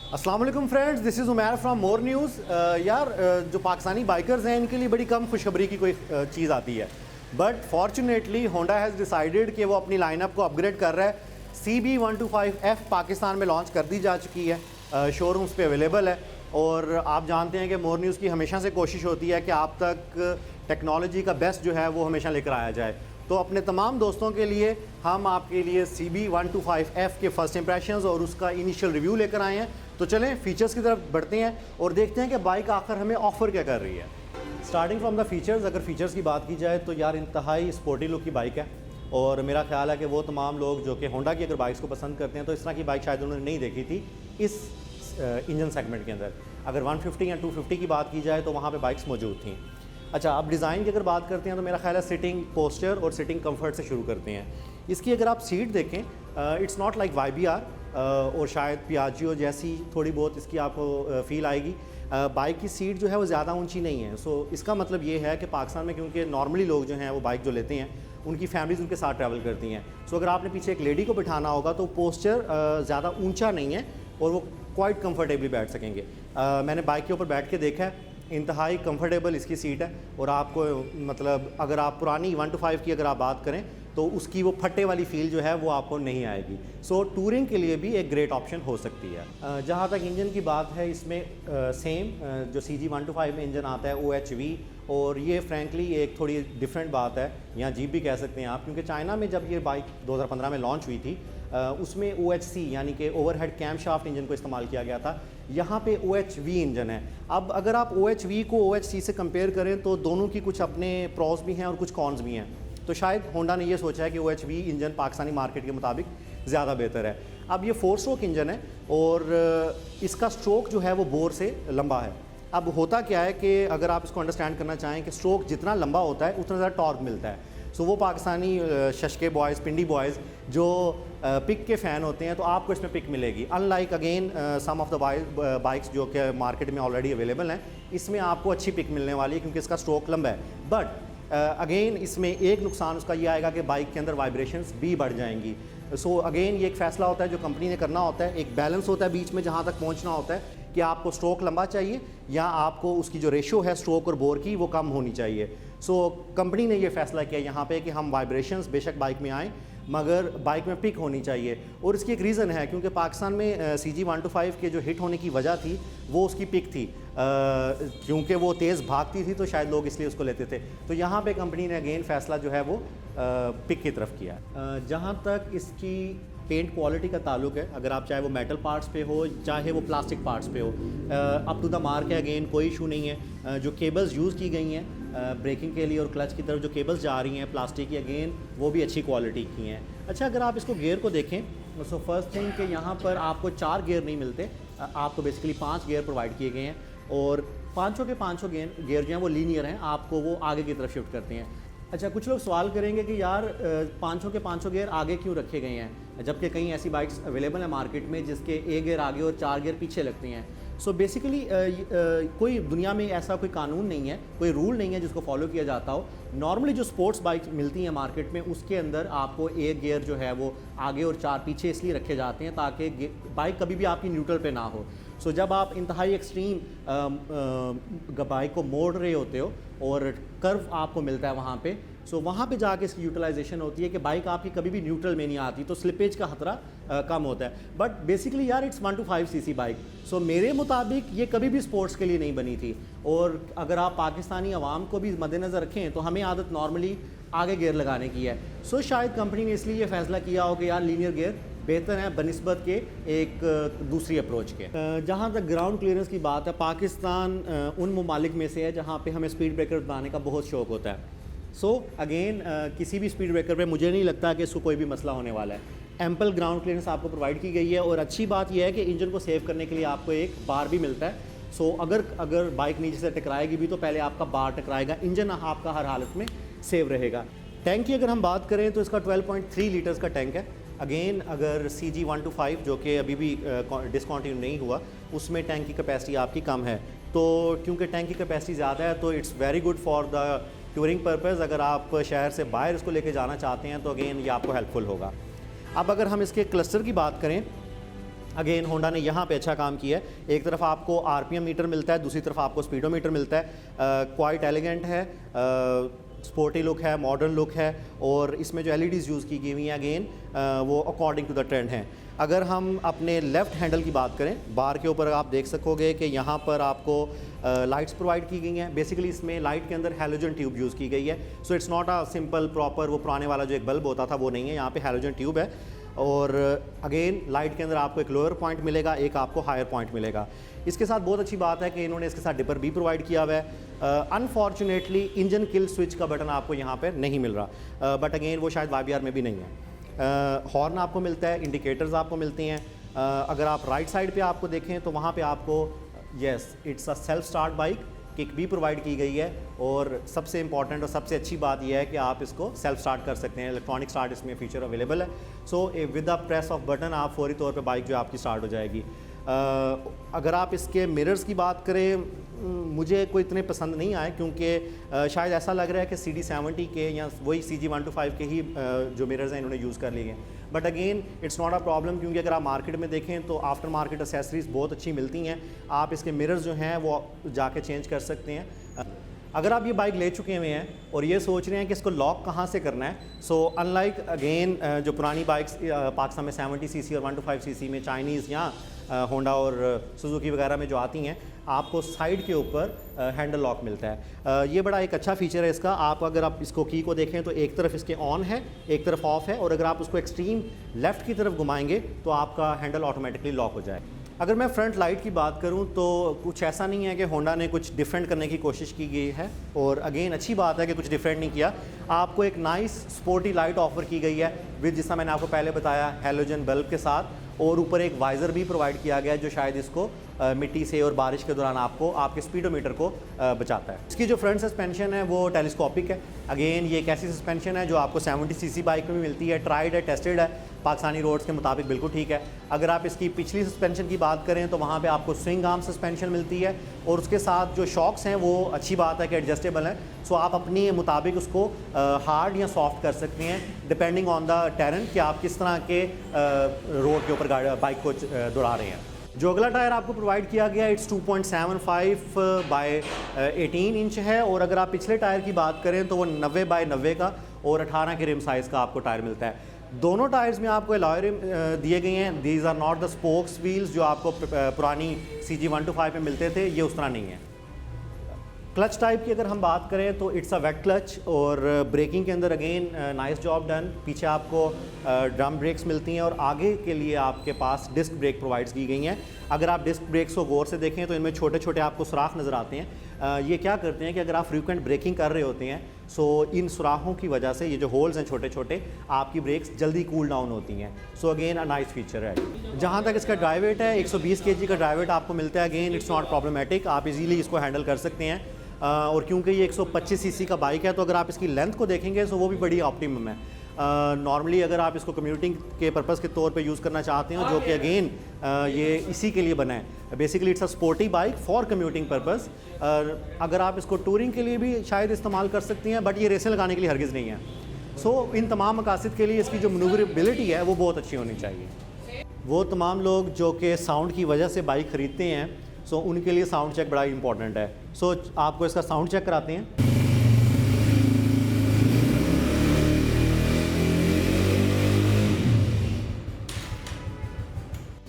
अस्सलाम वालेकुम friends, this is Umair from more news. यार जो पाकिस्तानी बाइकर्स हैं इनके लिए बड़ी कम खुशखबरी की कोई चीज़ आती है, but fortunately Honda has decided कि वो अपनी लाइनअप को अपग्रेड कर रहा है। CB125F पाकिस्तान में लॉन्च कर दी जा चुकी है, शोरूम्स पे अवेलेबल है। और आप जानते हैं कि मोर न्यूज़ की हमेशा से कोशिश होती है कि आप तक टेक्नोलॉजी का बेस्ट जो है वो हमेशा लेकर आया जाए। तो अपने तमाम दोस्तों के लिए हम आपके लिए CB125F के फर्स्ट इंप्रेशंस और उसका इनिशियल रिव्यू लेकर आए हैं। तो चलें फीचर्स की तरफ बढ़ते हैं और देखते हैं कि बाइक आखिर हमें ऑफ़र क्या कर रही है। स्टार्टिंग फ्रॉम द फीचर्स, अगर फीचर्स की बात की जाए तो यार इंतहाई स्पोर्टी लुक की बाइक है। और मेरा ख्याल है कि वो तमाम लोग जो कि होंडा की अगर बाइक्स को पसंद करते हैं तो इस तरह की बाइक शायद उन्होंने नहीं देखी थी इस इंजन सेगमेंट के अंदर। अगर 150 या 250 की बात की जाए तो वहाँ पे बाइक्स मौजूद थी। अच्छा, अब डिज़ाइन की अगर बात करते हैं तो मेरा ख्याल है सिटिंग पोस्चर और सिटिंग कंफर्ट से शुरू करते हैं। इसकी अगर आप सीट देखें, इट्स नॉट लाइक YBR और शायद पियाजियो जैसी थोड़ी बहुत इसकी आपको फ़ील आएगी। बाइक की सीट जो है वो ज़्यादा ऊंची नहीं है। सो इसका मतलब ये है कि पाकिस्तान में क्योंकि नॉर्मली लोग जो हैं वो बाइक जो लेते हैं उनकी फैमिलीज़ उनके साथ ट्रैवल करती हैं। सो अगर आपने पीछे एक लेडी को बिठाना होगा तो पोस्चर ज़्यादा ऊंचा नहीं है और वो क्वाइट कंफर्टेबली बैठ सकेंगे। मैंने बाइक के ऊपर बैठ के देखा है, इंतहाई कंफर्टेबल इसकी सीट है। और आपको मतलब अगर आप पुरानी 125 की अगर आप बात करें तो उसकी वो फट्टे वाली फील जो है वो आपको नहीं आएगी। सो टूरिंग के लिए भी एक ग्रेट ऑप्शन हो सकती है। जहाँ तक इंजन की बात है, इसमें सेम जो CG125 में इंजन आता है OHV, और ये फ्रैंकली एक थोड़ी डिफरेंट बात है, या जीप भी कह सकते हैं आप, क्योंकि चाइना में जब ये बाइक 2015 में लॉन्च हुई थी उसमें OHC यानी कि ओवरहेड कैम शाफ्ट इंजन को इस्तेमाल किया गया था। यहाँ पे OHV इंजन है। अब अगर आप OHV को OHC से कंपेयर करें तो दोनों की कुछ अपने प्रॉस भी हैं और कुछ कॉन्स भी हैं। तो शायद होंडा ने ये सोचा है कि OHV इंजन पाकिस्तानी मार्केट के मुताबिक ज़्यादा बेहतर है। अब ये 4 स्ट्रोक इंजन है और इसका स्ट्रोक जो है वो बोर से लंबा है। अब होता क्या है कि अगर आप इसको अंडरस्टैंड करना चाहें कि स्ट्रोक जितना लंबा होता है उतना ज़्यादा टॉर्क मिलता है। सो वो पाकिस्तानी शशके बॉयज़, पिंडी बॉयज़ जो पिक के फ़ैन होते हैं तो आपको इसमें पिक मिलेगी। Unlike again some of the bikes जो कि मार्केट में ऑलरेडी अवेलेबल हैं, इसमें आपको अच्छी पिक मिलने वाली है क्योंकि इसका स्ट्रोक लंबा है। बट अगेन इसमें एक नुकसान उसका ये आएगा कि बाइक के अंदर वाइब्रेशंस भी बढ़ जाएंगी। सो अगेन ये एक फ़ैसला होता है जो कंपनी ने करना होता है, एक बैलेंस होता है बीच में जहाँ तक पहुँचना होता है कि आपको स्ट्रोक लंबा चाहिए या आपको उसकी जो रेशो है स्ट्रोक और बोर की वो कम होनी चाहिए। सो कंपनी ने ये फ़ैसला किया यहाँ पे कि हम वाइब्रेशंस बेशक बाइक में आएँ मगर बाइक में पिक होनी चाहिए। और इसकी एक रीज़न है क्योंकि पाकिस्तान में CG125 के जो हिट होने की वजह थी वो उसकी पिक थी, क्योंकि वो तेज़ भागती थी तो शायद लोग इसलिए उसको लेते थे। तो यहाँ पे कंपनी ने अगेन फ़ैसला जो है वो पिक की तरफ किया। जहाँ तक इसकी पेंट क्वालिटी का ताल्लुक है, अगर आप चाहे वो मेटल पार्ट्स पे हो चाहे वो प्लास्टिक पार्ट्स पे हो, अप टू द मार्क है, अगेन कोई इशू नहीं है। जो केबल्स यूज़ की गई हैं ब्रेकिंग के लिए और क्लच की तरफ जो केबल्स जा रही हैं प्लास्टिक की, अगेन वो भी अच्छी क्वालिटी की हैं। अच्छा, अगर आप इसको गियर को देखें सो फर्स्ट थिंग कि यहाँ पर आपको 4 गियर नहीं मिलते, आपको बेसिकली 5 गियर प्रोवाइड किए गए हैं और पाँचों के पाँचों गियर जो हैं वो लीनियर हैं, आपको वो आगे की तरफ शिफ्ट करते हैं। अच्छा, कुछ लोग सवाल करेंगे कि यार पाँचों के पाँचों गियर आगे क्यों रखे गए हैं, जबकि कई ऐसी बाइक्स अवेलेबल हैं मार्केट में जिसके 1 गियर आगे और 4 गियर पीछे लगते हैं। सो बेसिकली कोई दुनिया में ऐसा कोई कानून नहीं है, कोई रूल नहीं है जिसको फॉलो किया जाता हो। नॉर्मली जो स्पोर्ट्स बाइक्स मिलती हैं मार्केट में उसके अंदर आपको 1 गियर जो है वो आगे और 4 पीछे इसलिए रखे जाते हैं ताकि बाइक कभी भी आपकी न्यूट्रल पे ना हो। सो जब आप इंतहाई एक्सट्रीम बाइक को मोड़ रहे होते हो और कर्व आपको मिलता है वहाँ पे, सो वहाँ पे जाके इसकी यूटिलाइजेशन होती है कि बाइक आपकी कभी भी न्यूट्रल में नहीं आती, तो स्लिपेज का खतरा कम होता है। बट बेसिकली यार इट्स 125 cc बाइक, सो मेरे मुताबिक ये कभी भी स्पोर्ट्स के लिए नहीं बनी थी। और अगर आप पाकिस्तानी अवाम को भी मद्देनज़र रखें तो हमें आदत नॉर्मली आगे गियर लगाने की है। सो शायद कंपनी ने इसलिए ये फैसला किया हो कि यार लीनियर गियर बेहतर है बनिस्बत के एक दूसरी अप्रोच के। जहाँ तक ग्राउंड क्लियरेंस की बात है, पाकिस्तान उन ममालिक में से है जहाँ पे हमें स्पीड ब्रेकर बनाने का बहुत शौक़ होता है। सो अगेन किसी भी स्पीड ब्रेकर पे मुझे नहीं लगता कि इसको कोई भी मसला होने वाला है। एम्पल ग्राउंड क्लियरेंस आपको प्रोवाइड की गई है और अच्छी बात यह है कि इंजन को सेव करने के लिए आपको एक बार भी मिलता है। सो अगर बाइक नीचे से टकराएगी भी तो पहले आपका बार टकराएगा, इंजन आपका हर हालत में सेव रहेगा। टैंक की अगर हम बात करें तो इसका 12.3 लीटर्स का टैंक है। अगेन अगर CG125 जो कि अभी भी डिसकॉन्टिन्यू नहीं हुआ उसमें टैंक की कैपेसिटी आपकी कम है, तो क्योंकि टैंक की कैपेसिटी ज़्यादा है तो it's very good for the touring purpose. अगर आप शहर से बाहर इसको लेके जाना चाहते हैं तो अगेन ये आपको हेल्पफुल होगा। अब अगर हम इसके क्लस्टर की बात करें अगेन होंडा ने यहाँ पे अच्छा काम किया है। एक तरफ आपको आरपीएम मीटर मिलता है, दूसरी तरफ आपको स्पीडोमीटर मिलता है। क्वाइट एलिगेंट है, स्पोर्टी लुक है, मॉडर्न लुक है, और इसमें जो एलईडीज़ यूज़ की गई हुई हैं अगेन वो अकॉर्डिंग टू द ट्रेंड हैं। अगर हम अपने लेफ़्ट हैंडल की बात करें, बार के ऊपर आप देख सकोगे कि यहाँ पर आपको लाइट्स प्रोवाइड की गई हैं। बेसिकली इसमें लाइट के अंदर हैलोजन ट्यूब यूज़ की गई है। So it's not a simple proper वो पुराने वाला जो एक बल्ब होता था वो नहीं है, यहाँ पे हैलोजन ट्यूब है। और अगेन लाइट के अंदर आपको एक लोअर पॉइंट मिलेगा, एक आपको हायर पॉइंट मिलेगा। इसके साथ बहुत अच्छी बात है कि इन्होंने इसके साथ डिपर भी प्रोवाइड किया हुआ है। अनफॉर्चुनेटली इंजन किल स्विच का बटन आपको यहाँ पर नहीं मिल रहा, बट अगेन वो शायद YBR में भी नहीं है। हॉर्न आपको मिलता है, इंडिकेटर्स आपको मिलती हैं। अगर आप राइट साइड पे आपको देखें तो वहाँ पे आपको yes it's a self start bike kick भी प्रोवाइड की गई है। और सबसे इंपॉर्टेंट और सबसे अच्छी बात यह है कि आप इसको सेल्फ स्टार्ट कर सकते हैं, इलेक्ट्रॉनिक स्टार्ट इसमें फीचर अवेलेबल है। So with the press off button आप फौरी तौर पे बाइक जो आपकी स्टार्ट हो जाएगी। अगर आप इसके मिरर्स की बात करें, मुझे कोई इतने पसंद नहीं आए, क्योंकि शायद ऐसा लग रहा है कि CD70 के या वही CG125 के ही जो मिरर्स हैं इन्होंने यूज़ कर लिए हैं। But again it's not a problem, क्योंकि अगर आप मार्केट में देखें तो आफ्टर मार्केट एसेसरीज़ बहुत अच्छी मिलती हैं। आप इसके मिरर्स जो हैं वो जाके चेंज कर सकते हैं। अगर आप ये बाइक ले चुके हुए हैं और ये सोच रहे हैं कि इसको लॉक कहाँ से करना है, सो अनलाइक अगेन जो पुरानी बाइक्स पाकिस्तान में 70cc और 125cc में चाइनीज़ या होंडा और सुजुकी वगैरह में जो आती हैं, आपको साइड के ऊपर हैंडल लॉक मिलता है। ये बड़ा एक अच्छा फीचर है इसका। आप अगर आप इसको की को देखें तो एक तरफ इसके ऑन है, एक तरफ ऑफ है, और अगर आप उसको एक्सट्रीम लेफ़्ट की तरफ घुमाएंगे तो आपका हैंडल ऑटोमेटिकली लॉक हो जाए। अगर मैं फ्रंट लाइट की बात करूं तो कुछ ऐसा नहीं है कि होंडा ने कुछ डिफरेंट करने की कोशिश की गई है, और अगेन अच्छी बात है कि कुछ डिफरेंट नहीं किया। आपको एक नाइस स्पोर्टी लाइट ऑफर की गई है विद, जिसका मैंने आपको पहले बताया, हैलोजन बल्ब के साथ, और ऊपर एक वाइज़र भी प्रोवाइड किया गया है जो शायद इसको मिट्टी से और बारिश के दौरान आपको आपके स्पीडोमीटर को बचाता है। इसकी जो फ्रंट सस्पेंशन है वो टेलीस्कोपिक है। अगेन ये एक ऐसी सस्पेंशन है जो आपको 70cc बाइक में भी मिलती है, ट्राइड है, टेस्टेड है, पाकिस्तानी रोड्स के मुताबिक बिल्कुल ठीक है। अगर आप इसकी पिछली सस्पेंशन की बात करें तो वहाँ पे आपको स्विंग आर्म सस्पेंशन मिलती है, और उसके साथ जो शॉक्स हैं वो अच्छी बात है कि एडजस्टेबल हैं। सो आप अपनी मुताबिक उसको हार्ड या सॉफ्ट कर सकते हैं डिपेंडिंग ऑन द टेरेन कि आप किस तरह के रोड के ऊपर बाइक को दौड़ा रहे हैं। जो अगला टायर आपको प्रोवाइड किया गया इट्स 2.75 बाय 18 इंच है, और अगर आप पिछले टायर की बात करें तो वो 90 बाय 90 का और 18 के रिम साइज़ का आपको टायर मिलता है। दोनों टायर्स में आपको अलॉय रिम दिए गए हैं। These are not the spokes wheels जो आपको पुरानी CG125 में मिलते थे, ये उस तरह नहीं है। क्लच टाइप की अगर हम बात करें तो इट्स अ वेट क्लच, और ब्रेकिंग के अंदर अगेन नाइस जॉब डन। पीछे आपको ड्रम ब्रेक्स मिलती हैं, और आगे के लिए आपके पास डिस्क ब्रेक प्रोवाइड्स की गई हैं। अगर आप डिस्क ब्रेक्स को गौर से देखें तो इनमें छोटे छोटे आपको सुराख नज़र आते हैं। ये क्या करते हैं कि अगर आप फ्रीक्वेंट ब्रेकिंग कर रहे होते हैं, सो इन सुराखों की वजह से ये जो होल्स हैं छोटे छोटे, आपकी ब्रेक्स जल्दी कूल डाउन होती हैं। So again a nice feature है। जहाँ तक इसका ड्राइव वेट है, 120 kg का ड्राइव वेट आपको मिलता है। अगेन इट्स नॉट प्रॉब्लमेटिक, आप इजीली इसको हैंडल कर सकते हैं। और क्योंकि ये 125cc का बाइक है तो अगर आप इसकी लेंथ को देखेंगे तो वो भी बड़ी ऑप्टिमम है। नॉर्मली अगर आप इसको कम्यूटिंग के पर्पज़ के तौर पे यूज़ करना चाहते हो, जो कि अगेन ये इसी के लिए बना है, basically it's a sporty bike for commuting purpose. अगर आप इसको टूरिंग के लिए भी शायद इस्तेमाल कर सकती हैं, बट ये रेसें लगाने के लिए हरगिज़ नहीं है। सो इन तमाम मकासद के लिए इसकी जो मनूवरेबिलिटी है वो बहुत अच्छी होनी चाहिए। वो तमाम लोग जो कि साउंड की वजह से बाइक ख़रीदते हैं, सो उनके लिए साउंड चेक बड़ा इंपॉर्टेंट है। सो आपको इसका साउंड चेक कराते हैं।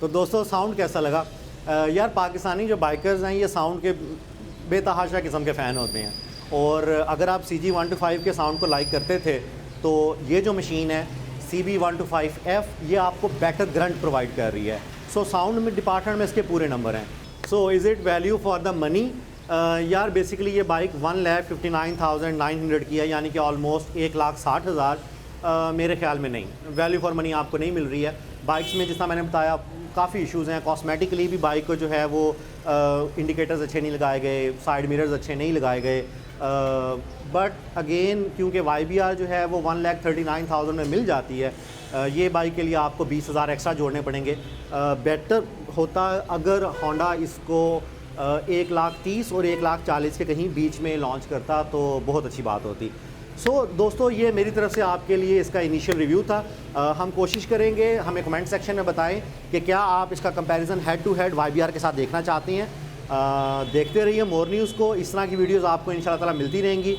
तो दोस्तों साउंड कैसा लगा? यार पाकिस्तानी जो बाइकर्स हैं ये साउंड के बेतहाशा किस्म के फ़ैन होते हैं, और अगर आप CG125 के साउंड को लाइक करते थे तो ये जो मशीन है CB125F ये आपको बेटर ग्रंट प्रोवाइड कर रही है। सो साउंड में डिपार्टमेंट में इसके पूरे नंबर हैं। So is it value for the money? यार बेसिकली ये बाइक 1,59,900 की है, यानी कि ऑलमोस्ट 1,60,000। मेरे ख्याल में नहीं, वैल्यू फॉर मनी आपको नहीं मिल रही है। बाइक्स में जितना मैंने बताया काफ़ी इश्यूज़ हैं। कॉस्मेटिकली भी बाइक को जो है वो इंडिकेटर्स अच्छे नहीं लगाए गए, साइड मिरर्स अच्छे नहीं लगाए गए। बट अगेन क्योंकि YBR जो है वो 1,39,000 में मिल जाती है, ये बाइक के लिए आपको 20,000 एक्स्ट्रा जोड़ने पड़ेंगे। बेटर होता अगर होंडा इसको 1,30,000 और 1,40,000 के कहीं बीच में लॉन्च करता तो बहुत अच्छी बात होती। सो दोस्तों, ये मेरी तरफ से आपके लिए इसका इनिशियल रिव्यू था। हम कोशिश करेंगे, हमें कमेंट सेक्शन में बताएं कि क्या आप इसका comparison head to head YBR के साथ देखना चाहती हैं। देखते रहिए मोर न्यूज़ को, इस तरह की वीडियोस आपको इंशाल्लाह ताला मिलती रहेंगी।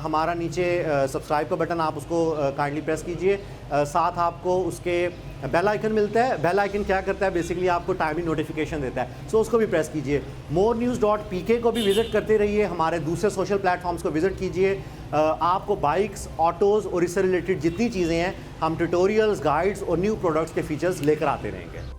हमारा नीचे सब्सक्राइब का बटन, आप उसको काइंडली प्रेस कीजिए। साथ आपको उसके बेल आइकन मिलता है। बेल आइकन क्या करता है, बेसिकली आपको टाइमली नोटिफिकेशन देता है, सो उसको भी प्रेस कीजिए। morenews.pk को भी विज़िट करते रहिए, हमारे दूसरे सोशल प्लेटफॉर्म्स को विज़िट कीजिए। आपको बाइक्स, ऑटोज़ और इससे रिलेटेड जितनी चीज़ें हैं, हम ट्यूटोरियल्स, गाइड्स और न्यू प्रोडक्ट्स के फीचर्स लेकर आते रहेंगे।